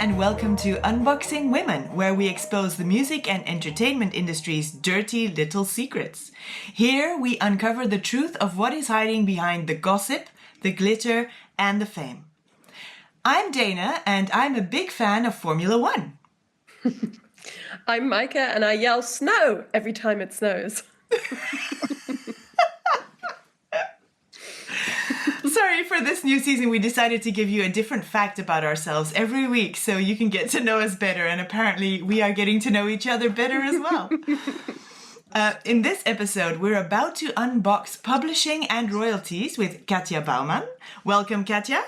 and welcome to Unboxing Women, where we expose the music and entertainment industry's dirty little secrets. Here we uncover the truth of what is hiding behind the gossip, the glitter, and the fame. I'm Dana, and I'm a big fan of Formula One. I'm Micah, and I yell snow every time it snows. Sorry, for this new season, we decided to give you a different fact about ourselves every week so you can get to know us better. And apparently we are getting to know each other better as well. In this episode, we're about to unbox publishing and royalties with Katja Baumann. Welcome, Katja.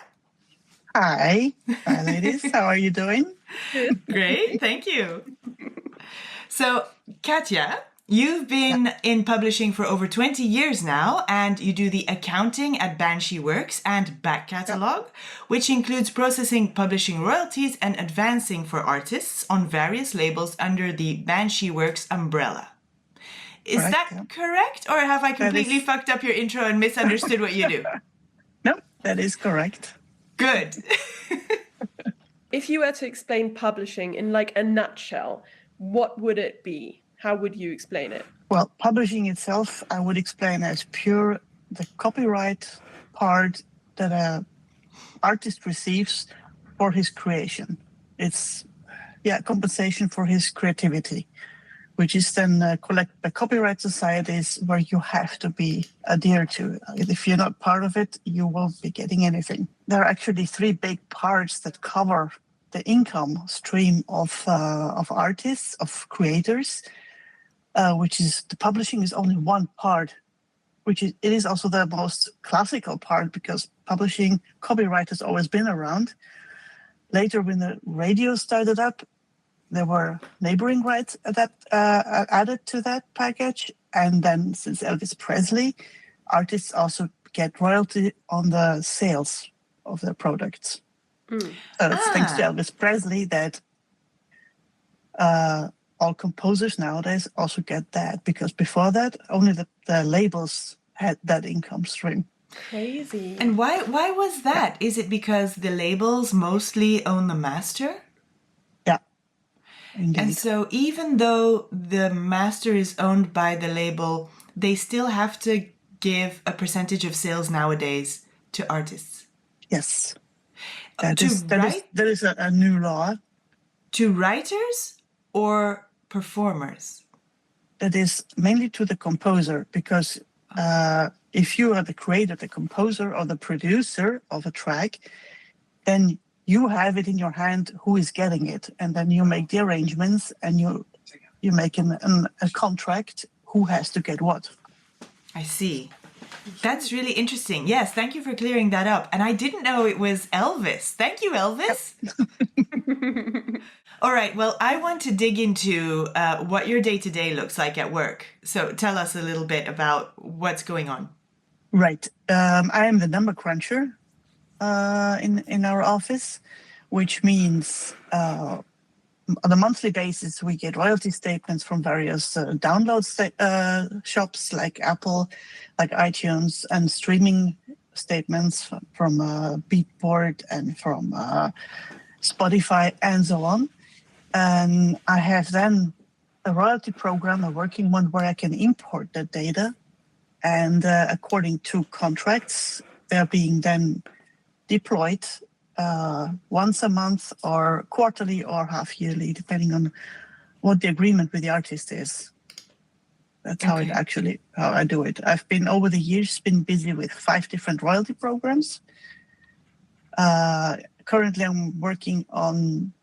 Hi. Hi, ladies. How are you doing? Great. Thank you. So, Katja, you've been in publishing for over 20 years now, and you do the accounting at Banshee Works and back catalog, which includes processing publishing royalties and advancing for artists on various labels under the Banshee Works umbrella. Is that correct? Or have I completely fucked up your intro and misunderstood what you do? No, that is correct. Good. If you were to explain publishing in like a nutshell, what would it be? How would you explain it? Well, publishing itself, I would explain as pure the copyright part that an artist receives for his creation. It's compensation for his creativity, which is then collected by copyright societies where you have to be adhered to. If you're not part of it, you won't be getting anything. There are actually three big parts that cover the income stream of artists, of creators, which is the publishing is only one part, it is also the most classical part because publishing copyright has always been around. Later, when the radio started up, there were neighboring rights added to that package. And then since Elvis Presley, artists also get royalty on the sales of their products. It's thanks to Elvis Presley that all composers nowadays also get that, because before that, only the labels had that income stream. Crazy. And why was that? Is it because the labels mostly own the master? Yeah. Indeed. And so even though the master is owned by the label, they still have to give a percentage of sales nowadays to artists. Yes. That is a new law. To writers or performers? That is mainly to the composer, because if you are the creator, the composer, or the producer of a track, then you have it in your hand who is getting it, and then you make the arrangements and you make a contract who has to get what. I see. That's really interesting. Yes, thank you for clearing that up. And I didn't know it was Elvis. Thank you, Elvis. All right, well, I want to dig into what your day-to-day looks like at work. So tell us a little bit about what's going on. Right. I am the number cruncher in our office, which means on a monthly basis, we get royalty statements from various download shops like Apple, like iTunes, and streaming statements from Beatport and from Spotify and so on. And I have then a royalty program, a working one, where I can import the data. And according to contracts, they're being then deployed once a month or quarterly or half yearly, depending on what the agreement with the artist is. That's how I do it. I've been over the years busy with 5 different royalty programs. Currently, I'm working on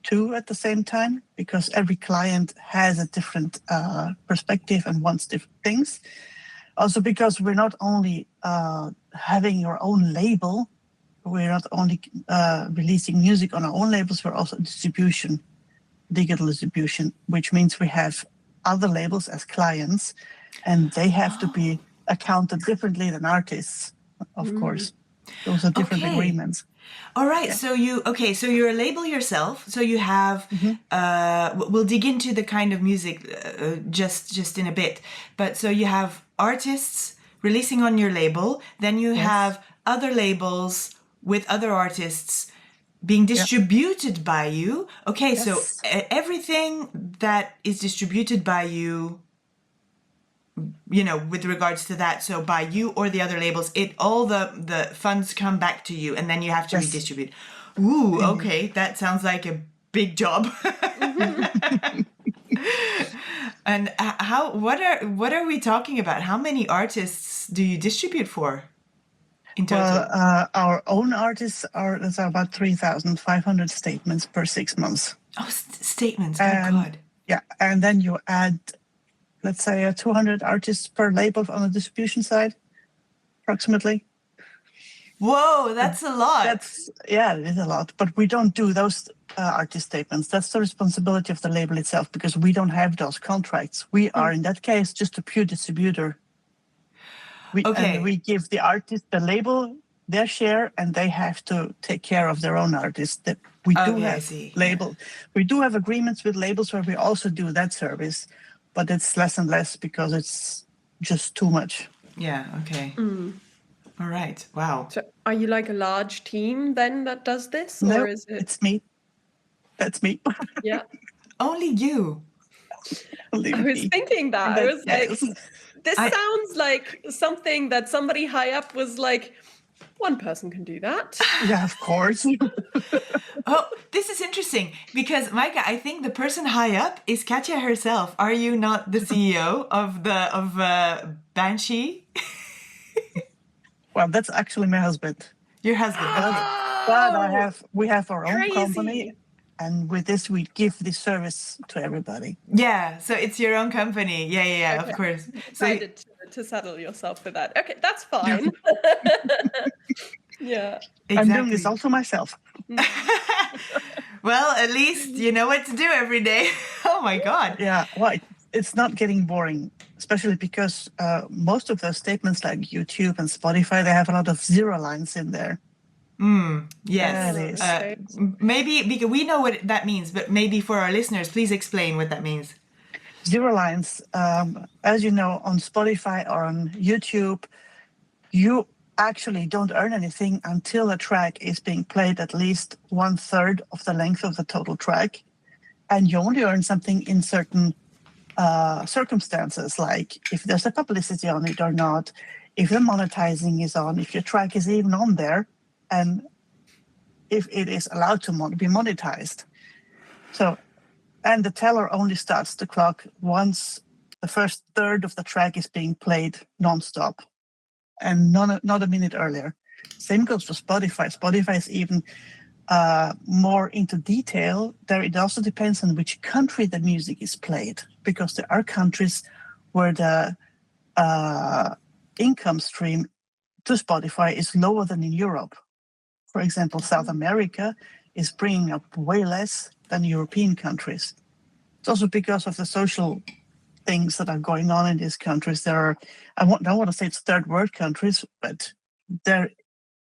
2 at the same time because every client has a different perspective and wants different things. Also, because we're not only having your own label, we're not only releasing music on our own labels, we're also digital distribution, which means we have other labels as clients, and they have to be accounted differently than artists, of course. Those are different agreements. All right. Yeah. So you're a label yourself. So you have, we'll dig into the kind of music just in a bit. But so you have artists releasing on your label, then you have other labels with other artists being distributed by you. Okay, so Yes. everything that is distributed by you, with regards to that, so by you or the other labels, all the funds come back to you, and then you have to Yes. redistribute. Ooh, Indeed. okay, that sounds like a big job. And what are we talking about? How many artists do you distribute for in total? Well, our own artists there's about 3,500 statements per 6 months. Oh, statements. Oh And God. yeah, and then you add, let's say, 200 artists per label on the distribution side, approximately. Whoa, that's a lot. It is a lot, but we don't do those artist statements. That's the responsibility of the label itself, because we don't have those contracts. We are, in that case, just a pure distributor. Okay. And we give the artist, the label, their share, and they have to take care of their own artists. That we do Okay, I have see. label. We do have agreements with labels where we also do that service, but it's less and less because it's just too much. Yeah. Okay. All right. Wow. So are you like a large team then that does this? No, Or is it? it's me. That's me. Yeah. Only you. Only I was me. thinking that. I was like, this sounds like something that somebody high up was like, one person can do that. Yeah, of course. Oh, this is interesting because Micah, I think the person high up is Katja herself. Are you not the CEO of Banshee? Well, that's actually my husband. Your husband. Okay. But we have our own Crazy. company, and with this we give this service to everybody. Yeah. So it's your own company. Yeah. Okay. Of course. You So decided to saddle yourself with that. Okay, that's fine. Yeah. I'm doing this exactly. also myself. Well, at least you know what to do every day. Oh my God. Yeah, well, it's not getting boring, especially because most of those statements like YouTube and Spotify, they have a lot of zero lines in there. Yes. That is. Okay. Maybe because we know what that means, but maybe for our listeners, please explain what that means. Zero lines, as you know, on Spotify or on YouTube, you actually don't earn anything until a track is being played at least 1/3 of the length of the total track. And you only earn something in certain circumstances, like if there's a publicity on it or not, if the monetizing is on, if your track is even on there, and if it is allowed to be monetized. So, and the teller only starts the clock once the first third of the track is being played nonstop, and not a minute earlier. Same goes for Spotify. Spotify is even more into detail. There, it also depends on which country the music is played, because there are countries where the income stream to Spotify is lower than in Europe. For example, South America is bringing up way less than European countries. It's also because of the social things that are going on in these countries. There are, I don't want to say it's third world countries, but their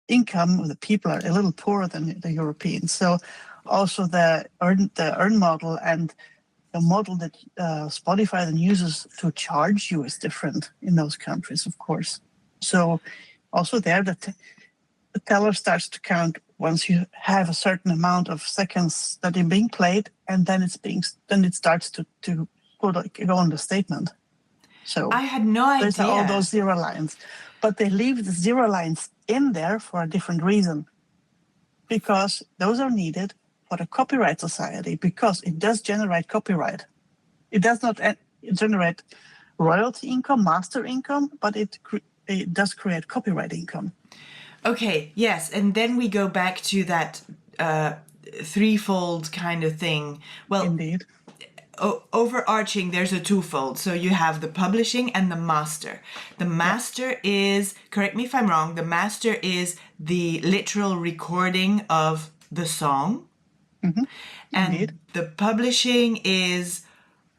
income, the people are a little poorer than the Europeans. So also the earn model and the model that Spotify then uses to charge you is different in those countries, of course. So also there, the teller starts to count once you have a certain amount of seconds that are being played, and then it starts to go on the statement. So I had no idea. There's all those zero lines, but they leave the zero lines in there for a different reason, because those are needed for the Copyright Society, because it does generate copyright. It does not generate royalty income, master income, but it does create copyright income. Okay, yes, and then we go back to that threefold kind of thing. Well, Indeed. Overarching, there's a twofold. So you have the publishing and the master. The master is, correct me if I'm wrong, the master is the literal recording of the song. Mm-hmm. And Indeed. the publishing is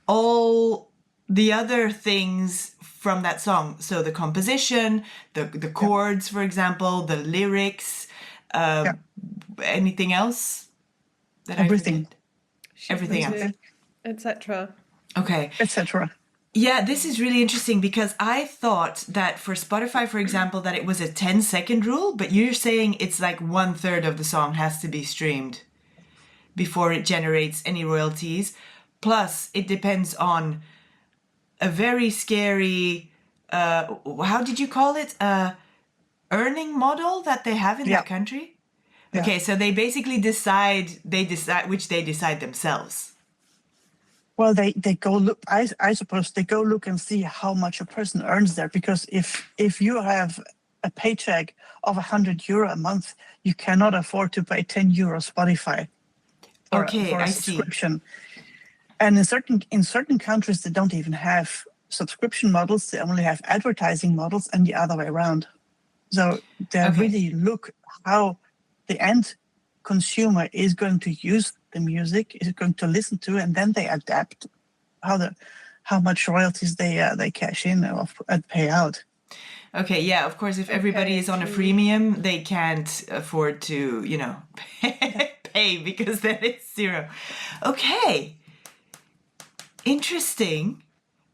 all the other things from that song. So the composition, the chords, for example, the lyrics, anything else that Everything. I forget? Everything else. Etc. Okay. Etc. Yeah, this is really interesting because I thought that for Spotify, for example, that it was a 10-second rule, but you're saying it's like 1/3 of the song has to be streamed before it generates any royalties. Plus, it depends on a very scary, how did you call it? Earning model that they have in Yeah. that country? Yeah. Okay, so they basically decide, which they decide themselves. Well, they go look. I suppose they go look and see how much a person earns there. Because if you have a paycheck of €100 a month, you cannot afford to pay €10 Spotify Okay, for a I see. subscription. And in certain countries, they don't even have subscription models. They only have advertising models, and the other way around. So they Okay. really look how the end consumer is going to use the music, is going to listen to, and then they adapt how much royalties they cash in and pay out. Okay, yeah, of course, if everybody is on a freemium, they can't afford to, pay because then it's zero. Okay. Interesting.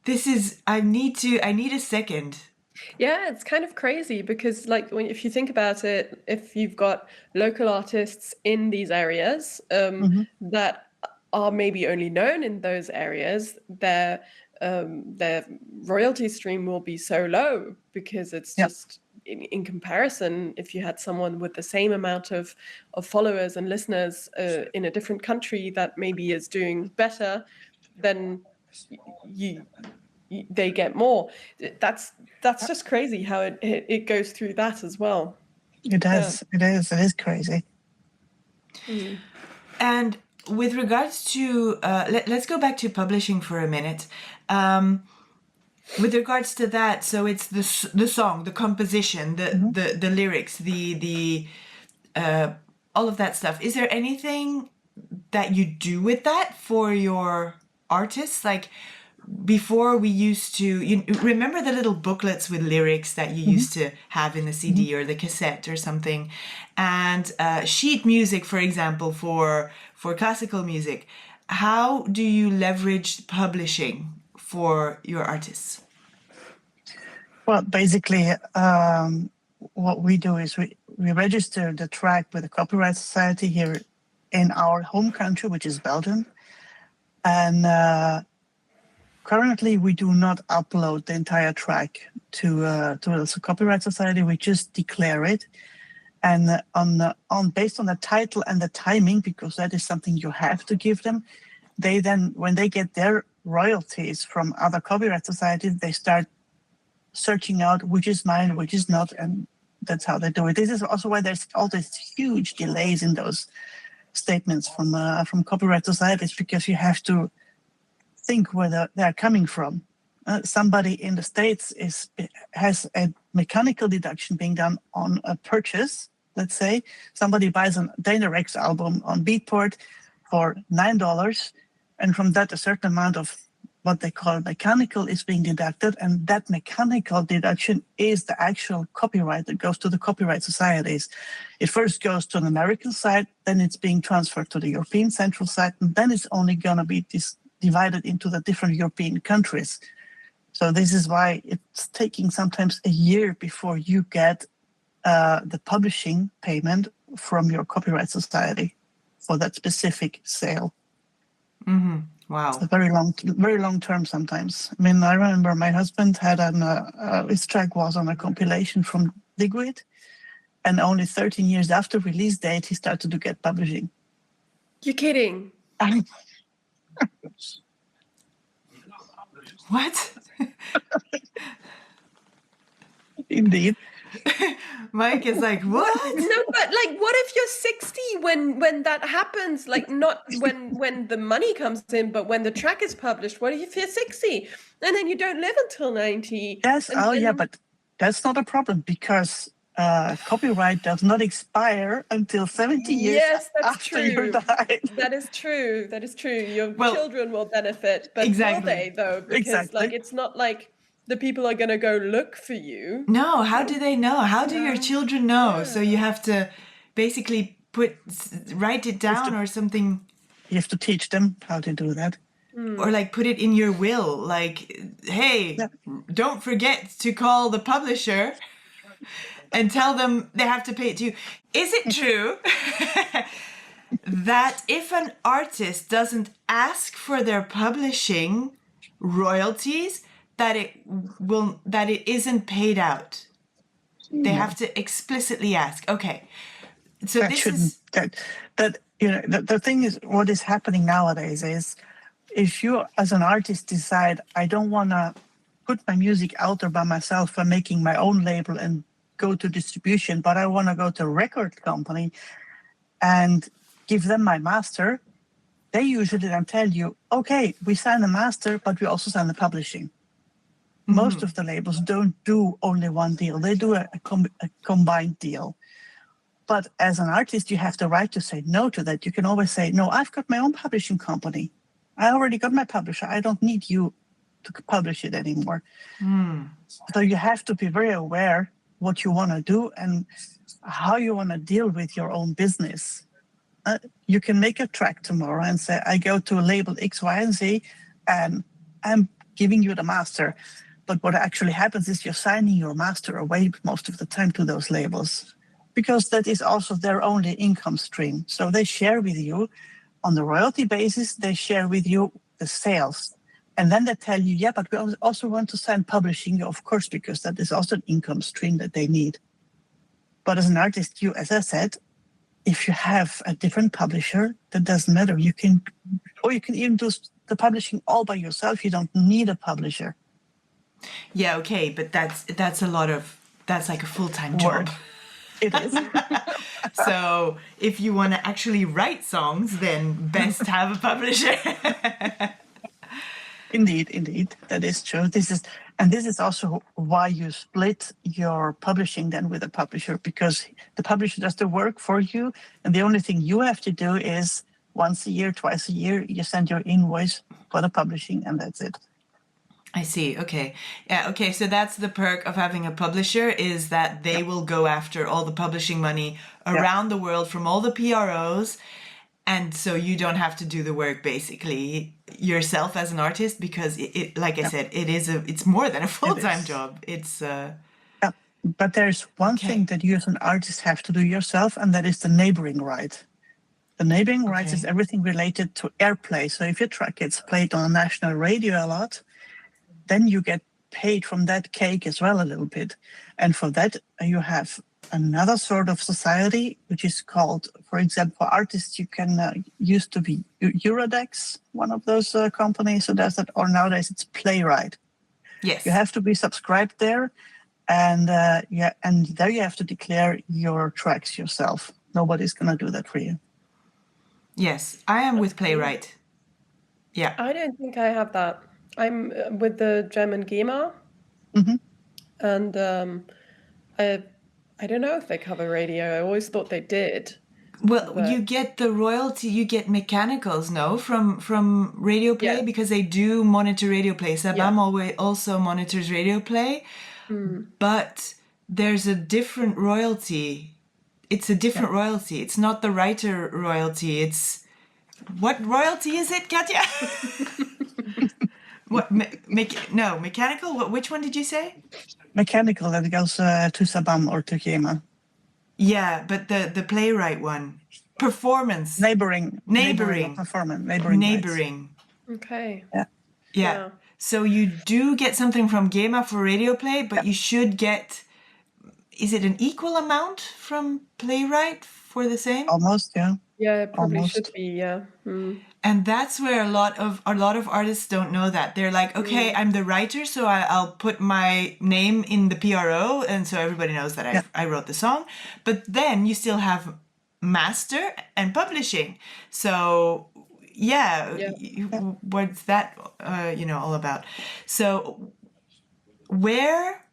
I need a second. Yeah, it's kind of crazy because, like, if you think about it, if you've got local artists in these areas that are maybe only known in those areas, their royalty stream will be so low because it's Yeah. just in comparison. If you had someone with the same amount of followers and listeners in a different country that maybe is doing better, then they get more. That's just crazy how it goes through that as well. It does. It is crazy. And with regards to, let's go back to publishing for a minute. With regards to that, so it's the song, the composition, the lyrics, the all of that stuff. Is there anything that you do with that for your artists? Like before, we used to, you remember the little booklets with lyrics that you used to have in the CD or the cassette or something, and sheet music, for example, for classical music. How do you leverage publishing for your artists? Well, basically, what we do is we register the track with the Copyright Society here in our home country, which is Belgium. And currently, we do not upload the entire track to the Copyright Society. We just declare it. And based on the title and the timing, because that is something you have to give them, they then, when they get their royalties from other copyright societies, they start searching out which is mine, which is not, and that's how they do it. This is also why there's all these huge delays in those statements from copyright societies, because you have to think where they're coming from. Somebody in the States has a mechanical deduction being done on a purchase. Let's say somebody buys a Dana Rex album on Beatport for $9, and from that a certain amount of what they call mechanical is being deducted, and that mechanical deduction is the actual copyright that goes to the copyright societies. It first goes to an American side, then it's being transferred to the European central side, and then it's only going to be divided into the different European countries. So this is why it's taking sometimes a year before you get the publishing payment from your copyright society for that specific sale. Mm-hmm. Wow. It's a very long term sometimes. I mean, I remember my husband had his track was on a compilation from Digweed, and only 13 years after release date, he started to get publishing. You're kidding. What? Indeed. Mike is like, what? No, but like, what if you're 60 when that happens? Like, not when the money comes in, but when the track is published. What if you're 60 and then you don't live until 90? Yes. Yeah, but that's not a problem because copyright does not expire until 70 years after you die. That is true. That is true. Your children will benefit, but exactly. will they though? Because like, it's not like the people are going to go look for you. No, how do they know? How do your children know? Yeah. So you have to basically write it down or something. You have to teach them how to do that. or like put it in your will, like, hey, don't forget to call the publisher and tell them they have to pay it to you. Is it true that if an artist doesn't ask for their publishing royalties, that it isn't paid out? They have to explicitly ask. Okay. So that this shouldn't is that the thing is, what is happening nowadays is, if you as an artist decide, I don't want to put my music out there by myself and making my own label and go to distribution, but I want to go to a record company and give them my master, they usually then tell you, okay, we sign the master, but we also sign the publishing. Most of the labels don't do only one deal. They do a combined deal. But as an artist, you have the right to say no to that. You can always say, no, I've got my own publishing company. I already got my publisher. I don't need you to publish it anymore. So you have to be very aware what you want to do and how you want to deal with your own business. You can make a track tomorrow and say, I go to a label X, Y, and Z, and I'm giving you the master. But what actually happens is you're signing your master away most of the time to those labels, because that is also their only income stream. So they share with you on the royalty basis, they share with you the sales. And then they tell you, yeah, but we also want to sign publishing, of course, because that is also an income stream that they need. But as an artist, you, as I said, if you have a different publisher, that doesn't matter. You can even do the publishing all by yourself. You don't need a publisher. Yeah, okay, but that's like a full-time job. It is. So if you want to actually write songs, then best have a publisher. Indeed, that is true. This is also why you split your publishing then with a publisher, because the publisher does the work for you, and the only thing you have to do is once a year, twice a year, you send your invoice for the publishing, and that's it. I see. Okay. Yeah. Okay. So that's the perk of having a publisher, is that they will go after all the publishing money around the world from all the PROs. And so you don't have to do the work basically yourself as an artist, because it like I said, it's more than a full-time job. It's But there's one thing that you as an artist have to do yourself, and that is the neighboring right. The neighboring rights is everything related to airplay. So if your track gets played on national radio a lot, then you get paid from that cake as well a little bit. And for that, you have another sort of society, which is called, for example, for artists, you can used to be Eurodex, one of those companies who does that, or nowadays it's Playwright. Yes. You have to be subscribed there, and and there you have to declare your tracks yourself. Nobody's going to do that for you. Yes, I am with Playwright. Yeah. I don't think I have that. I'm with the German GEMA, and I don't know if they cover radio. I always thought they did. Well, you get the royalty, you get mechanicals, no, from radio play, because they do monitor radio play. Sabam also monitors radio play, but there's a different royalty. It's a different royalty. It's not the writer royalty. It's what royalty is it, Katja? What mechanical? Which one did you say? Mechanical, that goes to Sabam or to GEMA. Yeah, but the Playwright one, performance, neighboring performance, neighboring. Okay. Yeah. So you do get something from GEMA for radio play, but you should get. Is it an equal amount from Playwright for the same? Almost, yeah. Yeah, it probably Almost. should be. Yeah. And that's where a lot of artists don't know that. They're like, okay, I'm the writer, so I'll put my name in the PRO, and so everybody knows that I wrote the song. But then you still have master and publishing. So what's that all about? So where,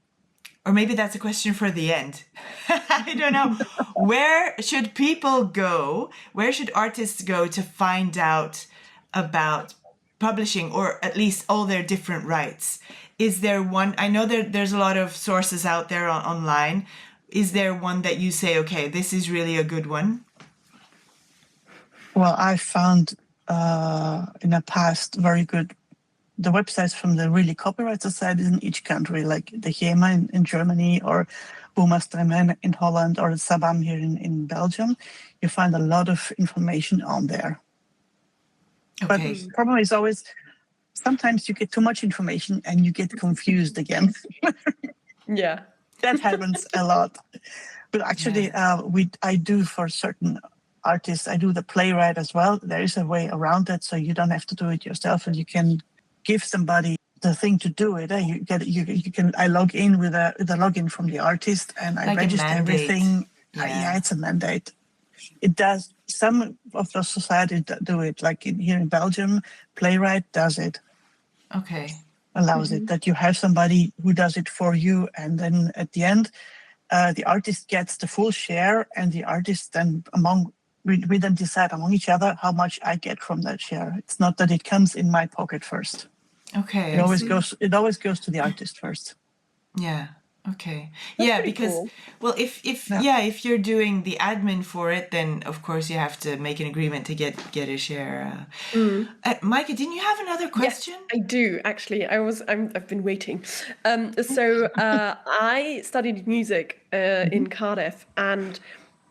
or maybe that's a question for the end. I don't know. Where should people go? Where should artists go to find out about publishing, or at least all their different rights? Is there one? I know there's a lot of sources out there online. Is there one that you say, okay, this is really a good one? Well, I found in the past very good. The websites from the really copyright societies in each country, like the HEMA in Germany or Baumann in Holland or the Sabam here in Belgium, you find a lot of information on there. But Okay. the problem is always, sometimes you get too much information and you get confused again. Yeah. That happens a lot. But actually, I do for certain artists, I do the playwright as well. There is a way around it, so you don't have to do it yourself, and you can give somebody the thing to do it. You can. I log in with a login from the artist, and I Like a register mandate. everything. Yeah. It's a mandate. It does. Some of the societies do it. Like here in Belgium, playwright does it. Okay. Allows it that you have somebody who does it for you, and then at the end, the artist gets the full share, and the artist then we then decide among each other how much I get from that share. It's not that it comes in my pocket first. Okay. It always goes. It always goes to the artist first. Yeah. Okay. That's yeah, pretty because cool. well, if you're doing the admin for it, then of course you have to make an agreement to get a share. Micah, didn't you have another question? Yes, I do actually. I've been waiting. I studied music in Cardiff, and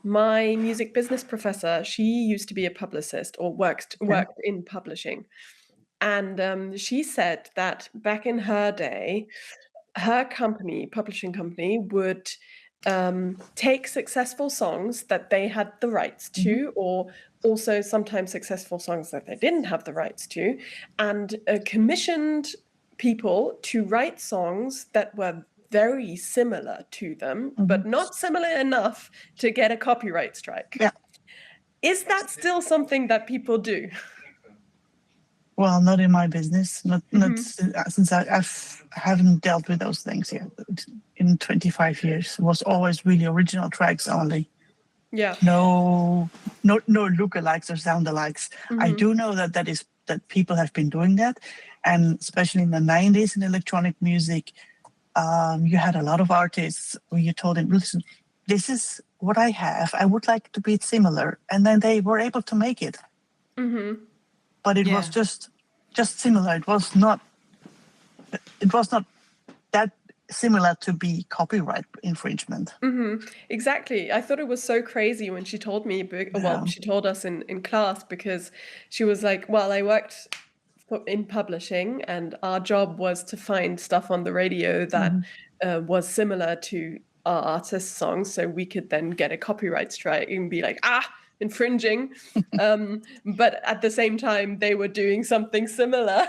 my music business professor, she used to be a publicist or worked in publishing, and she said that back in her day, her publishing company, would take successful songs that they had the rights to, or also sometimes successful songs that they didn't have the rights to, and commissioned people to write songs that were very similar to them, but not similar enough to get a copyright strike. Yeah. Is that still something that people do? Well, not in my business. Not since I haven't dealt with those things yet. In 25 years, it was always really original tracks only. Yeah. No lookalikes or soundalikes. I do know that people have been doing that, and especially in the 90s in electronic music, you had a lot of artists where you told them, listen, this is what I have. I would like to be similar, and then they were able to make it. But it was just similar. It was not that similar to be copyright infringement. Exactly. I thought it was so crazy when she told me, well, she told us in class, because she was like, well, I worked in publishing, and our job was to find stuff on the radio that was similar to our artist's songs, so we could then get a copyright strike and be like, infringing. But at the same time, they were doing something similar,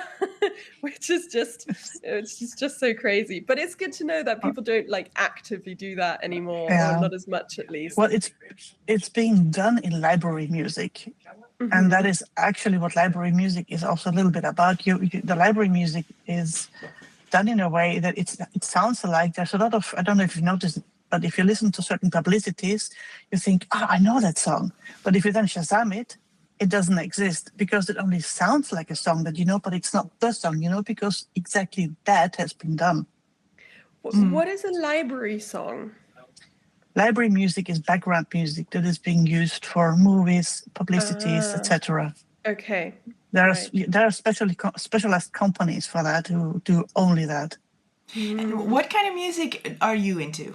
which is just so crazy. But it's good to know that people don't like actively do that anymore, or not as much at least. Well, it's being done in library music, and that is actually what library music is also a little bit about. The library music is done in a way that it sounds alike. There's a lot of, I don't know if you've noticed, but if you listen to certain publicities, you think, I know that song. But if you then Shazam it, it doesn't exist, because it only sounds like a song that you know, but it's not the song, because exactly that has been done. What is a library song? Library music is background music that is being used for movies, publicities, etc. Okay. There are specialized companies for that who do only that. And what kind of music are you into?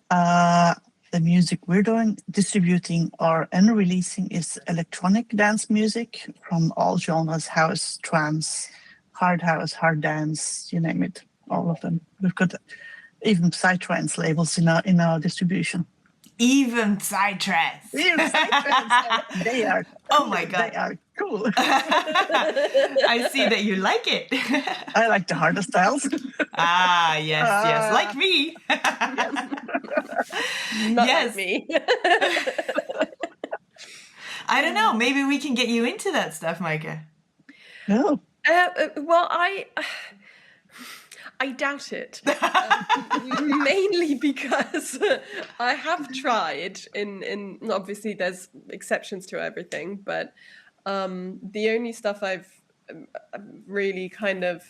The music we're distributing and releasing is electronic dance music from all genres: house, trance, hard house, hard dance, you name it, all of them. We've got even psytrance labels in our distribution. Even psytrance. They are. Oh my god, they are cool. I see that you like it. I like the harder styles. Yes, like me. Not like me. I don't know. Maybe we can get you into that stuff, Micah. No. Well, I doubt it. Mainly because I have tried. In obviously there's exceptions to everything, but the only stuff I've really kind of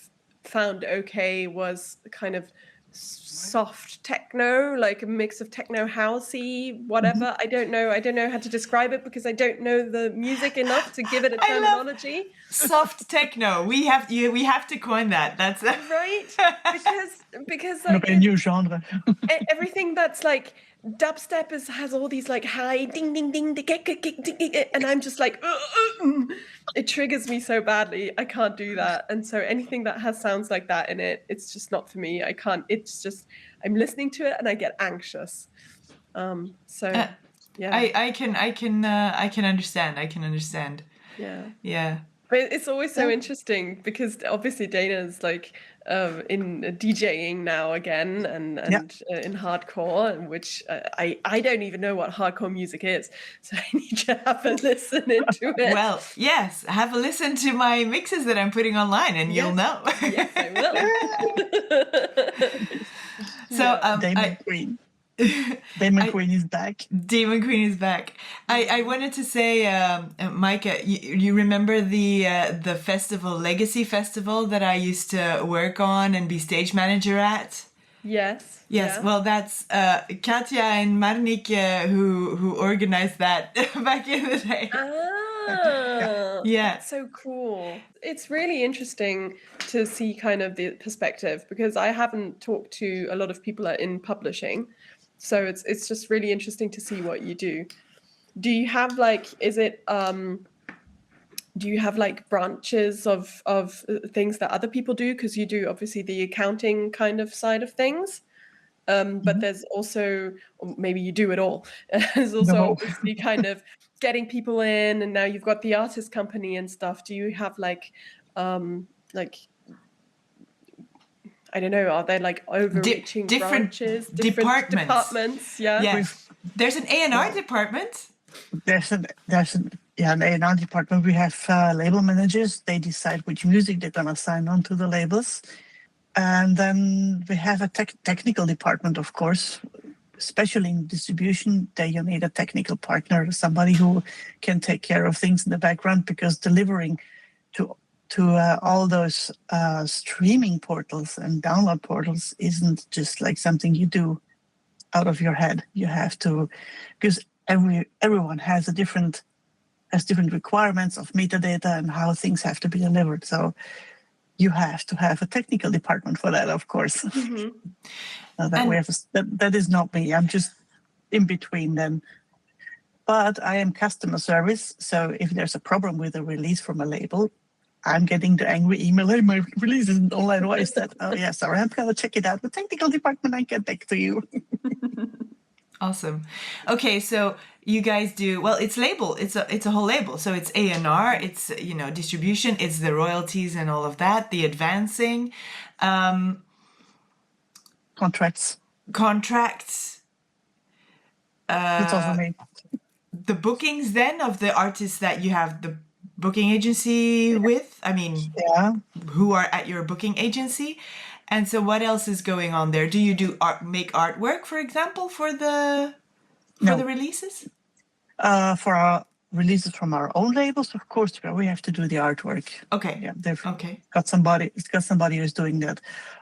found okay was kind of soft techno, like a mix of techno housey, whatever. I don't know. I don't know how to describe it because I don't know the music enough to give it a I love terminology. soft techno. We have to coin that. That's Right, because Look like at a new genre. everything that's like dubstep has all these like high ding ding ding ding, ding, ding, ding, and I'm just like it triggers me so badly. I can't do that, and so anything that has sounds like that in it, it's just not for me. I can't. It's just I'm listening to it and I get anxious. So yeah, I can understand. I can understand. yeah. Yeah. But it's always so interesting because obviously Dana's like in DJing now again and Yeah. in hardcore, which I don't even know what hardcore music is, so I need to have a listen into it. Well, yes, have a listen to my mixes that I'm putting online and you'll know. Yes, I will. So Damon Queen. Damon Queen is back. Demon Queen is back. I wanted to say, Micah, you remember the festival, Legacy Festival, that I used to work on and be stage manager at? Yes. Yes, Yeah. well, that's Katja and Marnik who organized that back in the day. Ah, Yeah. that's so cool. It's really interesting to see kind of the perspective because I haven't talked to a lot of people in publishing. So it's just really interesting to see what you do. Do you have like do you have like branches of things that other people do? Because you do obviously the accounting kind of side of things. But there's also, or maybe you do it all. There's also No. obviously kind of getting people in, and now you've got the artist company and stuff. Do you have like I don't know, are there like overreaching different branches, different departments? Yeah. Yes. There's an A&R department. There's an A&R department. We have label managers. They decide which music they're gonna sign on to the labels. And then we have a technical department, of course, especially in distribution. There you need a technical partner, somebody who can take care of things in the background, because delivering to all those streaming portals and download portals isn't just like something you do out of your head. You have to, because everyone has different requirements of metadata and how things have to be delivered. So you have to have a technical department for that, of course. That is not me. I'm just in between them. But I am customer service. So if there's a problem with a release from a label, I'm getting the angry email, hey, my release isn't online. Why is that? Oh, yeah, sorry, I'm going to check it out. The technical department, I get back to you. Awesome. Okay, so you guys do, well, it's label. It's a whole label. So it's A&R, it's, distribution, it's the royalties and all of that, the advancing. Contracts. It's also me. The bookings then of the artists that you have the booking agency with, who are at your booking agency. And so what else is going on there? Do you do make artwork, for example, for the releases? For our releases from our own labels, of course, we have to do the artwork. Okay. Yeah, they've got somebody who's doing that.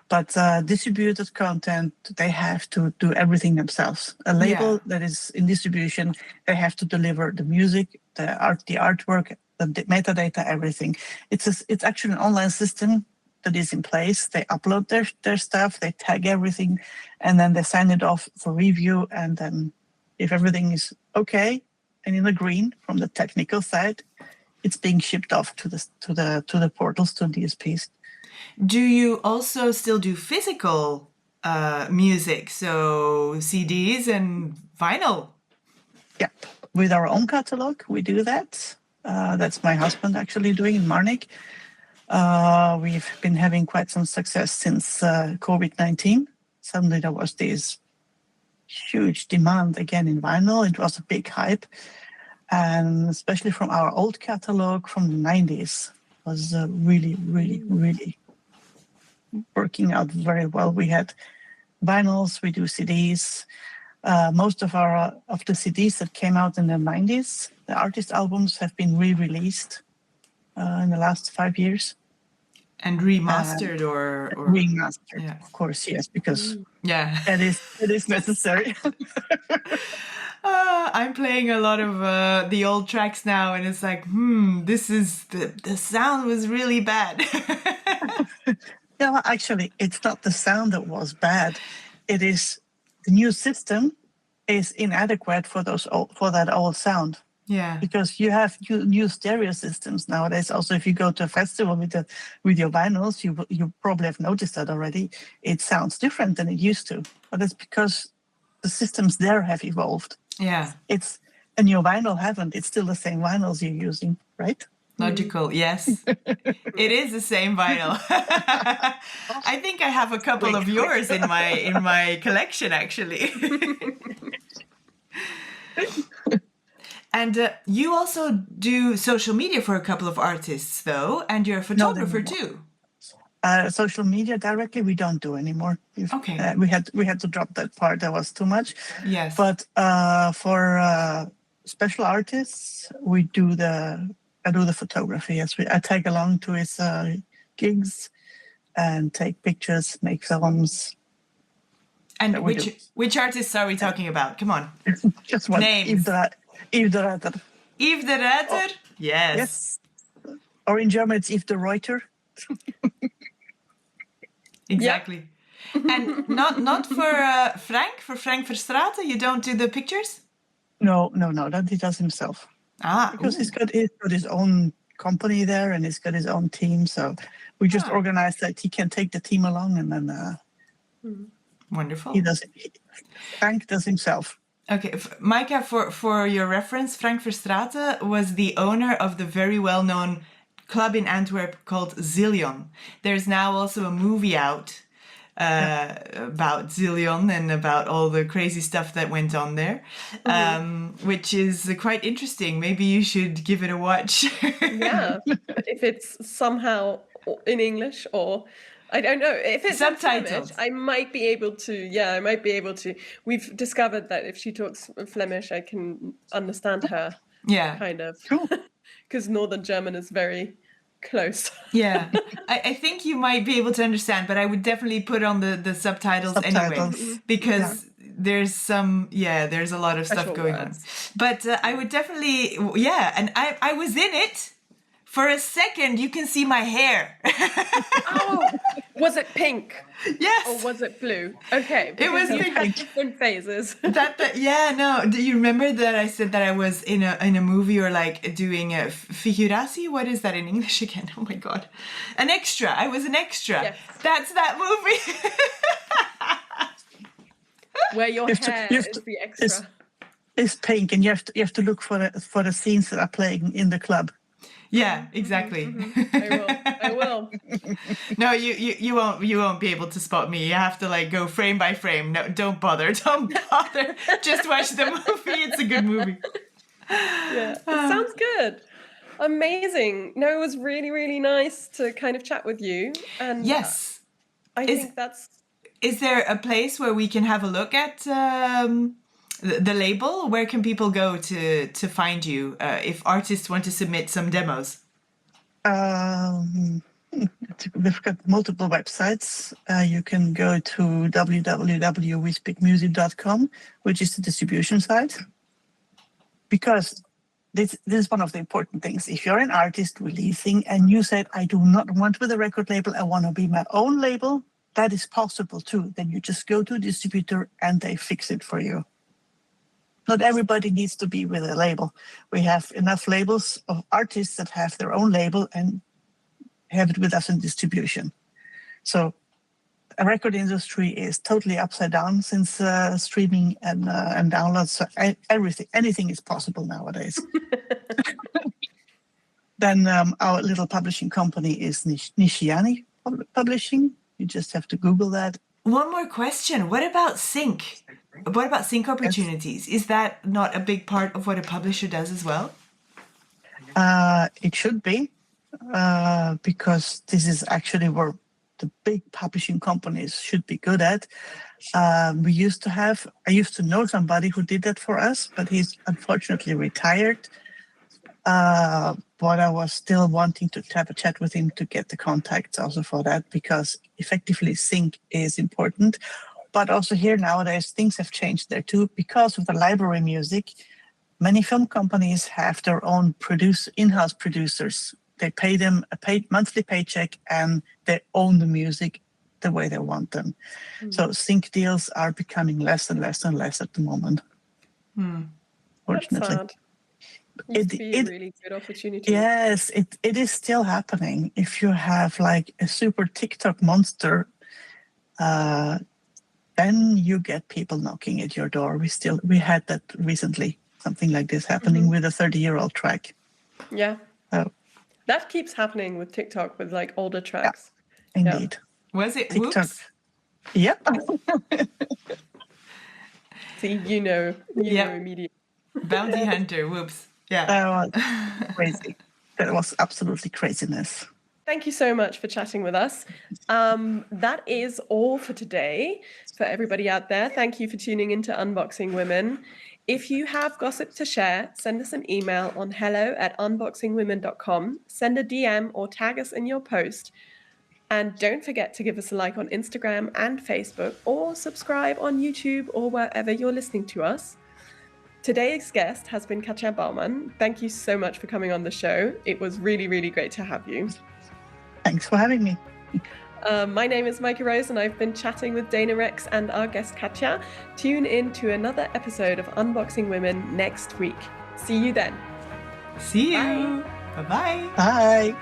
But distributed content, they have to do everything themselves. A label that is in distribution, they have to deliver the music, the artwork, the metadata, everything. It's actually an online system that is in place. They upload their stuff, they tag everything, and then they sign it off for review. And then if everything is okay and in the green from the technical side, it's being shipped off to the portals, to DSPs. Do you also still do physical music, so CDs and vinyl? Yeah, with our own catalog, we do that. That's my husband actually doing in Marnik. We've been having quite some success since COVID-19. Suddenly there was this huge demand again in vinyl. It was a big hype. And especially from our old catalog from the 90s was really, really, really working out very well. We had vinyls, we do CDs. Most of the CDs that came out in the 90s, the artist albums have been re-released in the last 5 years. And remastered or remastered, yeah. of course, yes, because Yeah. it is necessary. I'm playing a lot of the old tracks now, and it's like, this is the sound was really bad. Yeah, well, actually, it's not the sound that was bad. It is the new system is inadequate for that old sound. Yeah. Because you have new stereo systems nowadays. Also, if you go to a festival with your vinyls, you probably have noticed that already. It sounds different than it used to, but it's because the systems there have evolved. Yeah. And your vinyl haven't. It's still the same vinyls you're using, right? Logical, yes. It is the same vinyl. I think I have a couple of yours in my collection, actually. And you also do social media for a couple of artists, though, and you're a photographer too. Social media directly we don't do anymore. Okay. We had to drop that part. That was too much. Yes. But for special artists, I do the photography. Yes, I tag along to his gigs and take pictures, make films. And which artists are we talking about? Come on. Just one. Names. Yves de Ruiter. Yves de Ruiter? Oh, yes. Or in German, it's Yves de Ruiter. Exactly. And not for Frank Verstraeten, you don't do the pictures? No, that he does himself. Because he's got his own company there and he's got his own team. So we just organized that he can take the team along and then wonderful. Frank does himself. Okay, Micah, for your reference, Frank Verstraeten was the owner of the very well-known club in Antwerp called Zillion. There's now also a movie out about Zillion and about all the crazy stuff that went on there, which is quite interesting. Maybe you should give it a watch. Yeah, if it's somehow in English or... I don't know. If it's subtitles, Flemish, I might be able to. Yeah, I might be able to. We've discovered that if she talks Flemish, I can understand her. Yeah. Kind of. Cool. Because Northern German is very close. Yeah. I think you might be able to understand, but I would definitely put on the subtitles anyway. Because there's there's a lot of stuff going on. But I would definitely, and I was in it. For a second, you can see my hair. Oh, was it pink? Yes. Or was it blue? Okay. It was pink. Different phases. No. Do you remember that I said that I was in a movie or like doing a figuratie? What is that in English again? Oh my God. An extra. I was an extra. Yes. That's that movie. Where your hair is the extra. It's pink and you have to look for the scenes that are playing in the club. Yeah, exactly. I will. No, you won't be able to spot me. You have to like go frame by frame. No, don't bother. Just watch the movie. It's a good movie. Yeah, it sounds good. Amazing. No, it was really, really nice to kind of chat with you. And yes, I think that's... Is there a place where we can have a look at the label? Where can people go to find you if artists want to submit some demos? We've got multiple websites. You can go to www.wespeakmusic.com, which is the distribution site. Because this is one of the important things. If you're an artist releasing and you said, I do not want with a record label, I want to be my own label, that is possible too. Then you just go to a distributor and they fix it for you. Not everybody needs to be with a label. We have enough labels of artists that have their own label and have it with us in distribution. So the record industry is totally upside down since streaming and downloads. So anything is possible nowadays. Then our little publishing company is Nishiani Publishing. You just have to Google that. One more question. What about sync? What about sync opportunities? Is that not a big part of what a publisher does as well? It should be, because this is actually where the big publishing companies should be good at. I used to know somebody who did that for us, but he's unfortunately retired. but I was still wanting to have a chat with him to get the contacts also for that, because effectively sync is important. But also here nowadays, things have changed there too. Because of the library music, many film companies have their own in-house producers. They pay them a monthly paycheck and they own the music the way they want them. So sync deals are becoming less and less and less at the moment. Fortunately. That's sad. Used to be a really good opportunity. Yes, it is still happening. If you have like a super TikTok monster, then you get people knocking at your door. We had that recently, something like this happening with a 30-year-old track. Yeah. That keeps happening with TikTok with like older tracks. Yeah, indeed. Was it TikTok? Whoops? Yep. See, you know immediately. Bounty Hunter, Whoops. Yeah. That was crazy. That was absolutely craziness. Thank you so much for chatting with us. That is all for today. For everybody out there, thank you for tuning into Unboxing Women. If you have gossip to share, send us an email on hello@unboxingwomen.com. Send a DM or tag us in your post. And don't forget to give us a like on Instagram and Facebook, or subscribe on YouTube or wherever you're listening to us. Today's guest has been Katja Baumann. Thank you so much for coming on the show. It was really, really great to have you. Thanks for having me. My name is Mikey Rose, and I've been chatting with Dana Rex and our guest Katja. Tune in to another episode of Unboxing Women next week. See you then. See you. Bye-bye. Bye.